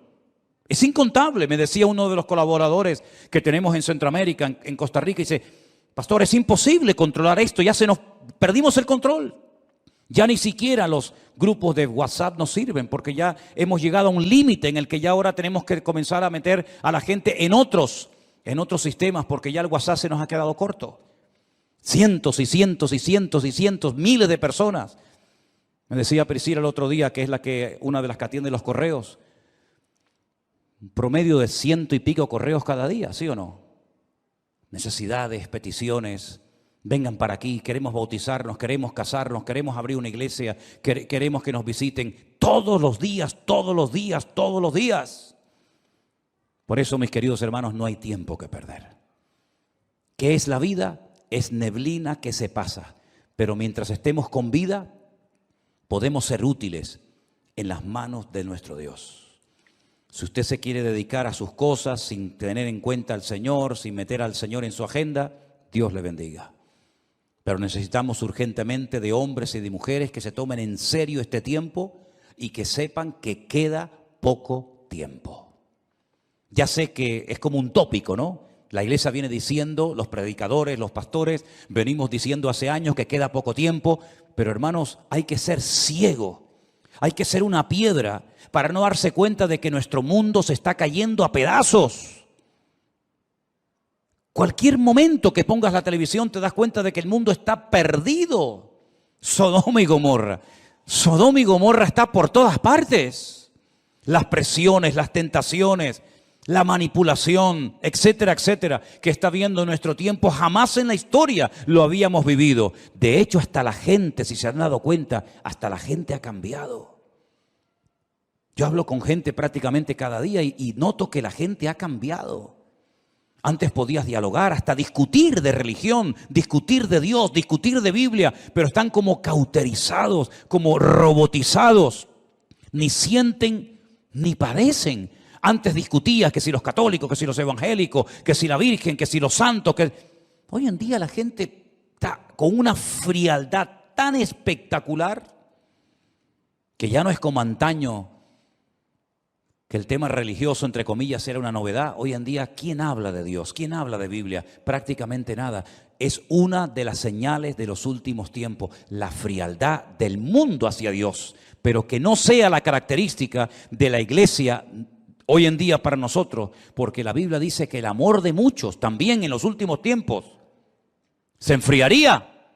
Es incontable. Me decía uno de los colaboradores que tenemos en Centroamérica, en Costa Rica, y dice, pastor, es imposible controlar esto, perdimos el control. Ya ni siquiera los grupos de WhatsApp nos sirven, porque ya hemos llegado a un límite en el que ya ahora tenemos que comenzar a meter a la gente en otros sistemas, porque ya el WhatsApp se nos ha quedado corto. Cientos y cientos y cientos y cientos, miles de personas. Me decía Priscila el otro día, que es una de las que atiende los correos, un promedio de 100 y pico correos cada día, ¿sí o no? Necesidades, peticiones, vengan para aquí, queremos bautizarnos, queremos casarnos, queremos abrir una iglesia, queremos que nos visiten todos los días, todos los días, todos los días. Por eso, mis queridos hermanos, no hay tiempo que perder. ¿Qué es la vida? Es neblina que se pasa, pero mientras estemos con vida, podemos ser útiles en las manos de nuestro Dios. Si usted se quiere dedicar a sus cosas sin tener en cuenta al Señor, sin meter al Señor en su agenda, Dios le bendiga. Pero necesitamos urgentemente de hombres y de mujeres que se tomen en serio este tiempo y que sepan que queda poco tiempo. Ya sé que es como un tópico, ¿no? La iglesia viene diciendo, los predicadores, los pastores, venimos diciendo hace años que queda poco tiempo, pero hermanos, hay que ser ciego, hay que ser una piedra para no darse cuenta de que nuestro mundo se está cayendo a pedazos. Cualquier momento que pongas la televisión te das cuenta de que el mundo está perdido. Sodoma y Gomorra está por todas partes. Las presiones, las tentaciones, la manipulación, etcétera, etcétera, que está viendo en nuestro tiempo, jamás en la historia lo habíamos vivido. De hecho, hasta la gente, si se han dado cuenta, hasta la gente ha cambiado. Yo hablo con gente prácticamente cada día y noto que la gente ha cambiado. Antes podías dialogar, hasta discutir de religión, discutir de Dios, discutir de Biblia, pero están como cauterizados, como robotizados. Ni sienten ni padecen. Antes discutías que si los católicos, que si los evangélicos, que si la Virgen, que si los santos. Hoy en día la gente está con una frialdad tan espectacular que ya no es como antaño, que el tema religioso, entre comillas, era una novedad. Hoy en día, ¿quién habla de Dios? ¿Quién habla de Biblia? Prácticamente nada. Es una de las señales de los últimos tiempos, la frialdad del mundo hacia Dios, pero que no sea la característica de la iglesia hoy en día para nosotros, porque la Biblia dice que el amor de muchos también en los últimos tiempos se enfriaría,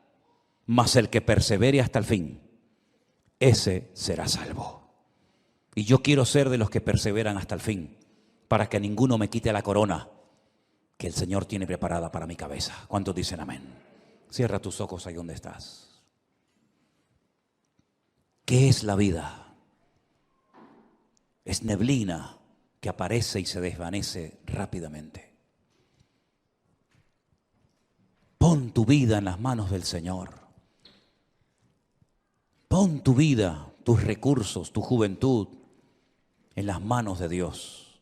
mas el que persevere hasta el fin, ese será salvo. Y yo quiero ser de los que perseveran hasta el fin, para que ninguno me quite la corona que el Señor tiene preparada para mi cabeza. ¿Cuántos dicen amén? Cierra tus ojos ahí donde estás. ¿Qué es la vida? Es neblina que aparece y se desvanece rápidamente. Pon tu vida en las manos del Señor. Pon tu vida, tus recursos, tu juventud en las manos de Dios.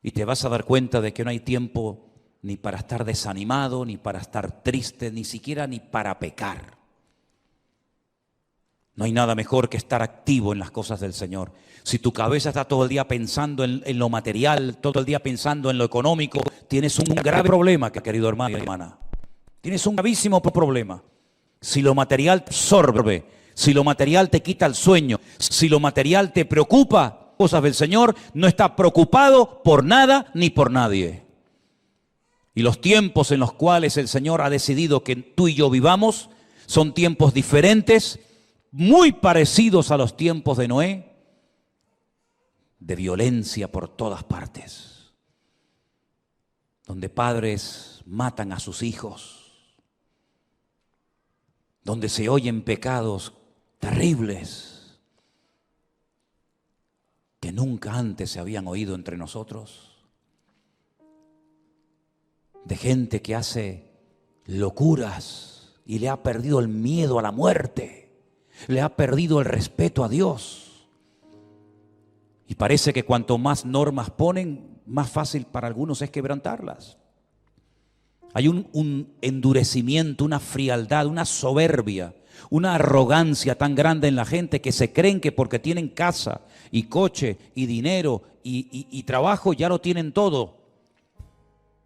Y te vas a dar cuenta de que no hay tiempo ni para estar desanimado, ni para estar triste, ni siquiera ni para pecar. No hay nada mejor que estar activo en las cosas del Señor. Si tu cabeza está todo el día pensando en lo material, todo el día pensando en lo económico, tienes un grave problema, querido hermano y hermana. Tienes un gravísimo problema. Si lo material te absorbe, si lo material te quita el sueño, si lo material te preocupa, cosas del Señor, no está preocupado por nada ni por nadie. Y los tiempos en los cuales el Señor ha decidido que tú y yo vivamos son tiempos diferentes, muy parecidos a los tiempos de Noé, de violencia por todas partes, donde padres matan a sus hijos, donde se oyen pecados terribles que nunca antes se habían oído entre nosotros, de gente que hace locuras y le ha perdido el miedo a la muerte. Le ha perdido el respeto a Dios. Y parece que cuanto más normas ponen, más fácil para algunos es quebrantarlas. Hay un endurecimiento, una frialdad, una soberbia, una arrogancia tan grande en la gente que se creen que porque tienen casa y coche y dinero y trabajo ya lo tienen todo.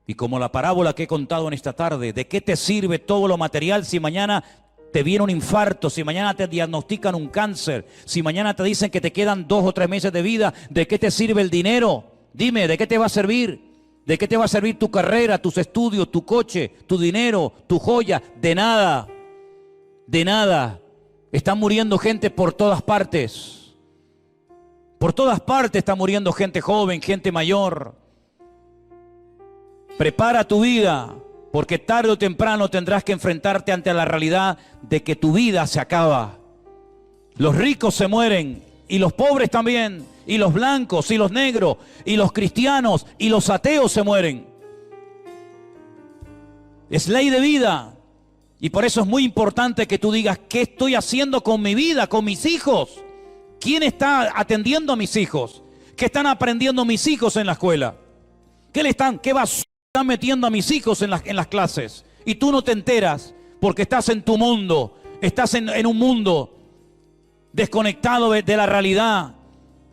Y como la parábola que he contado en esta tarde, ¿de qué te sirve todo lo material si mañana te viene un infarto, si mañana te diagnostican un cáncer, si mañana te dicen que te quedan 2 o 3 meses de vida? ¿De qué te sirve el dinero? Dime, ¿de qué te va a servir? ¿De qué te va a servir tu carrera, tus estudios, tu coche, tu dinero, tu joya? De nada, de nada. Están muriendo gente por todas partes. Por todas partes está muriendo gente joven, gente mayor. Prepara tu vida, porque tarde o temprano tendrás que enfrentarte ante la realidad de que tu vida se acaba. Los ricos se mueren y los pobres también, y los blancos y los negros y los cristianos y los ateos se mueren. Es ley de vida. Y por eso es muy importante que tú digas, ¿qué estoy haciendo con mi vida, con mis hijos? ¿Quién está atendiendo a mis hijos? ¿Qué están aprendiendo mis hijos en la escuela? ¿Qué basura están metiendo a mis hijos en las clases? Y tú no te enteras porque estás en tu mundo, estás en un mundo desconectado de la realidad,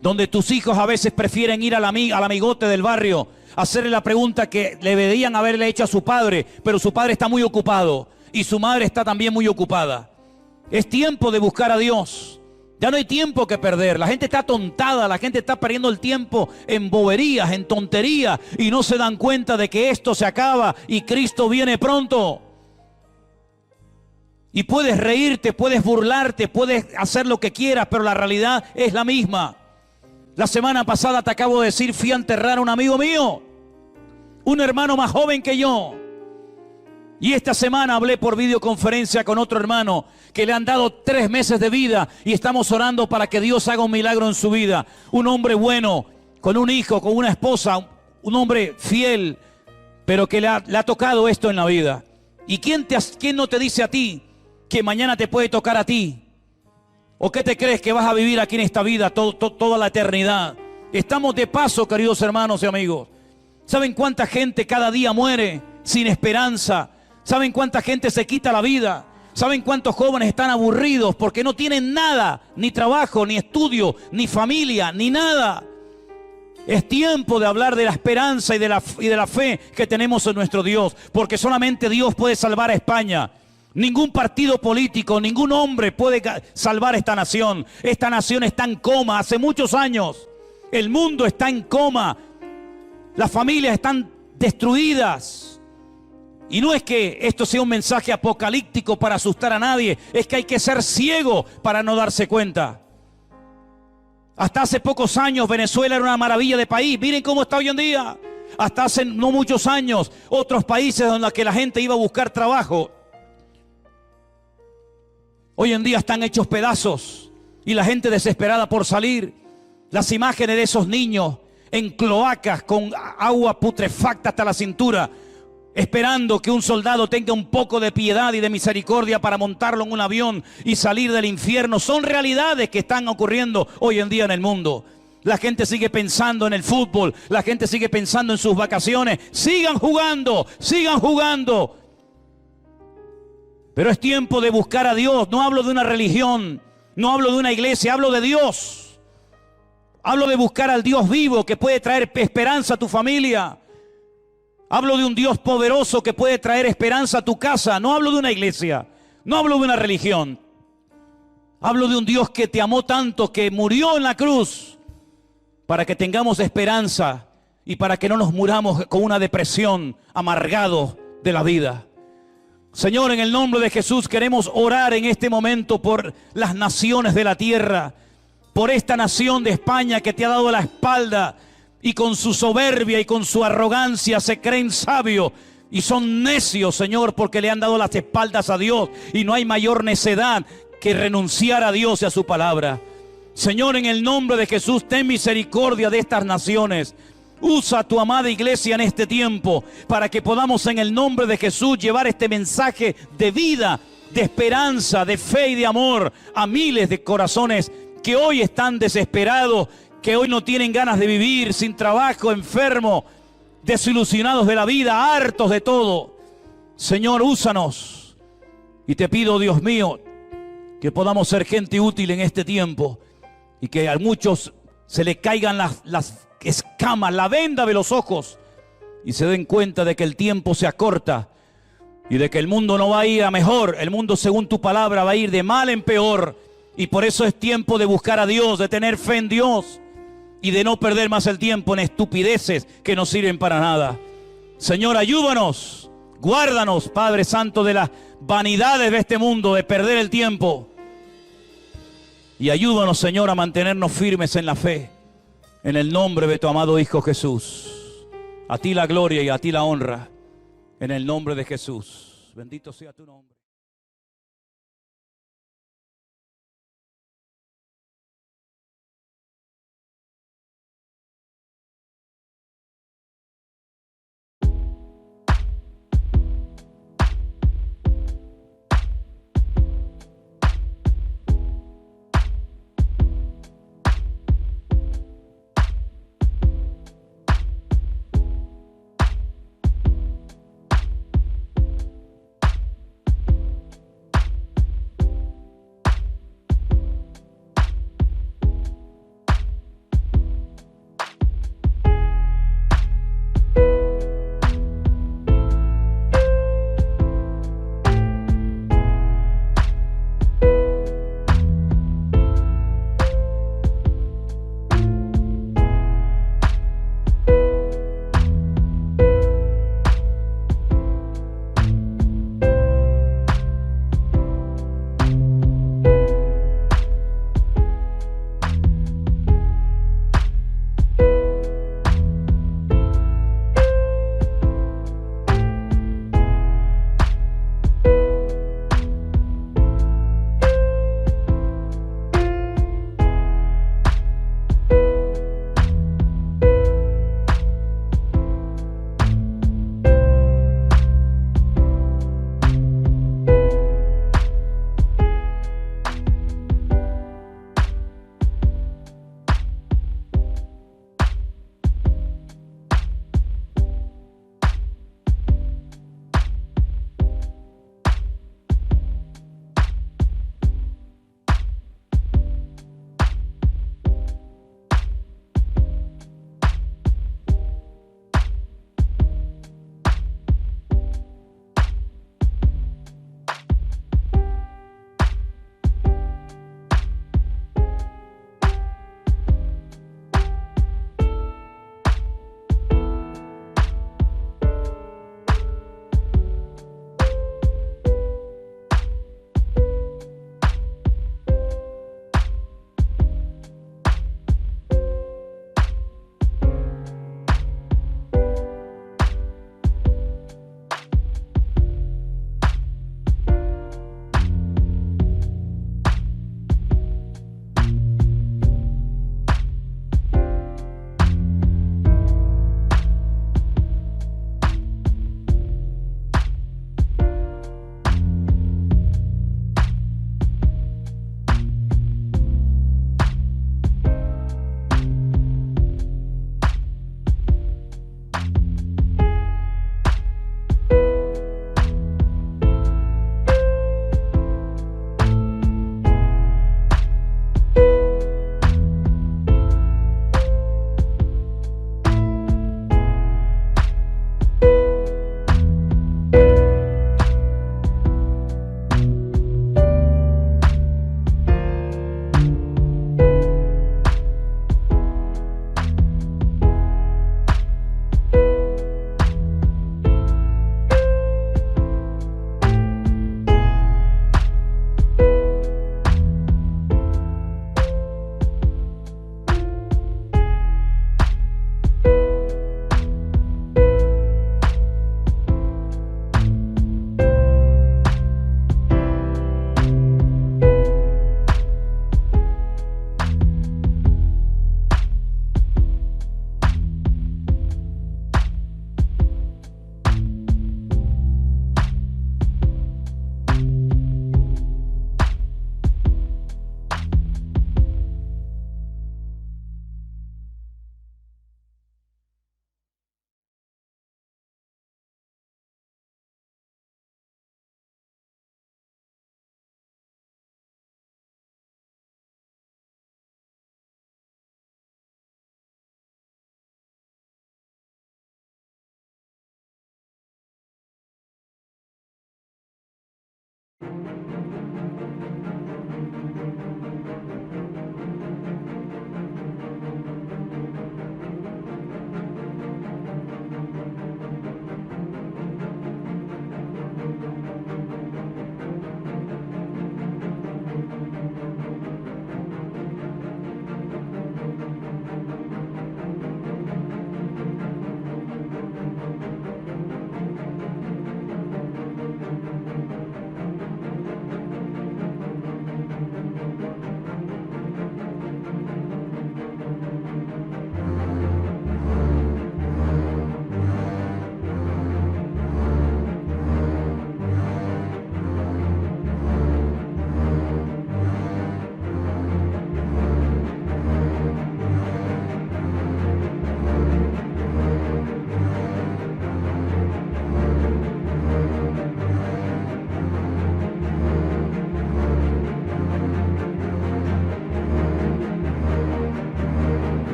donde tus hijos a veces prefieren ir al amigote del barrio, hacerle la pregunta que le deberían haberle hecho a su padre, pero su padre está muy ocupado y su madre está también muy ocupada. Es tiempo de buscar a Dios. Ya no hay tiempo que perder. La gente está atontada, la gente está perdiendo el tiempo en boberías, en tonterías, y no se dan cuenta de que esto se acaba y Cristo viene pronto. Y puedes reírte, puedes burlarte, puedes hacer lo que quieras, pero la realidad es la misma. La semana pasada te acabo de decir, fui a enterrar a un amigo mío, un hermano más joven que yo. Y esta semana hablé por videoconferencia con otro hermano que le han dado 3 meses de vida y estamos orando para que Dios haga un milagro en su vida. Un hombre bueno, con un hijo, con una esposa, un hombre fiel, pero que le ha tocado esto en la vida. ¿Y quién no te dice a ti que mañana te puede tocar a ti? ¿O qué te crees que vas a vivir aquí en esta vida toda la eternidad? Estamos de paso, queridos hermanos y amigos. ¿Saben cuánta gente cada día muere sin esperanza? ¿Saben cuánta gente se quita la vida? ¿Saben cuántos jóvenes están aburridos porque no tienen nada? Ni trabajo, ni estudio, ni familia, ni nada. Es tiempo de hablar de la esperanza y de la fe que tenemos en nuestro Dios, porque solamente Dios puede salvar a España. Ningún partido político, ningún hombre puede salvar esta nación. Esta nación está en coma hace muchos años. El mundo está en coma. Las familias están destruidas. Y no es que esto sea un mensaje apocalíptico para asustar a nadie, es que hay que ser ciego para no darse cuenta. Hasta hace pocos años Venezuela era una maravilla de país. Miren cómo está hoy en día. Hasta hace no muchos años otros países donde la gente iba a buscar trabajo, hoy en día están hechos pedazos y la gente desesperada por salir. Las imágenes de esos niños en cloacas con agua putrefacta hasta la cintura, esperando que un soldado tenga un poco de piedad y de misericordia para montarlo en un avión y salir del infierno, son realidades que están ocurriendo hoy en día en el mundo. La gente sigue pensando en el fútbol, la gente sigue pensando en sus vacaciones. Sigan jugando, sigan jugando. Pero es tiempo de buscar a Dios. No hablo de una religión, no hablo de una iglesia, hablo de Dios. Hablo de buscar al Dios vivo que puede traer esperanza a tu familia. Hablo de un Dios poderoso que puede traer esperanza a tu casa. No hablo de una iglesia, no hablo de una religión. Hablo de un Dios que te amó tanto, que murió en la cruz para que tengamos esperanza y para que no nos muramos con una depresión, amargados de la vida. Señor, en el nombre de Jesús queremos orar en este momento por las naciones de la tierra, por esta nación de España que te ha dado la espalda y con su soberbia y con su arrogancia se creen sabios y son necios, Señor, porque le han dado las espaldas a Dios, y no hay mayor necedad que renunciar a Dios y a su palabra. Señor, en el nombre de Jesús, ten misericordia de estas naciones. Usa a tu amada iglesia en este tiempo para que podamos en el nombre de Jesús llevar este mensaje de vida, de esperanza, de fe y de amor a miles de corazones que hoy están desesperados, que hoy no tienen ganas de vivir, sin trabajo, enfermos, desilusionados de la vida, hartos de todo. Señor, úsanos. Y te pido, Dios mío, que podamos ser gente útil en este tiempo y que a muchos se le caigan las escamas, la venda de los ojos y se den cuenta de que el tiempo se acorta y de que el mundo no va a ir a mejor. El mundo, según tu palabra, va a ir de mal en peor, y por eso es tiempo de buscar a Dios, de tener fe en Dios y de no perder más el tiempo en estupideces que no sirven para nada. Señor, ayúdanos, guárdanos, Padre Santo, de las vanidades de este mundo, de perder el tiempo, y ayúdanos, Señor, a mantenernos firmes en la fe. En el nombre de tu amado Hijo Jesús. A ti la gloria y a ti la honra. En el nombre de Jesús. Bendito sea tu nombre.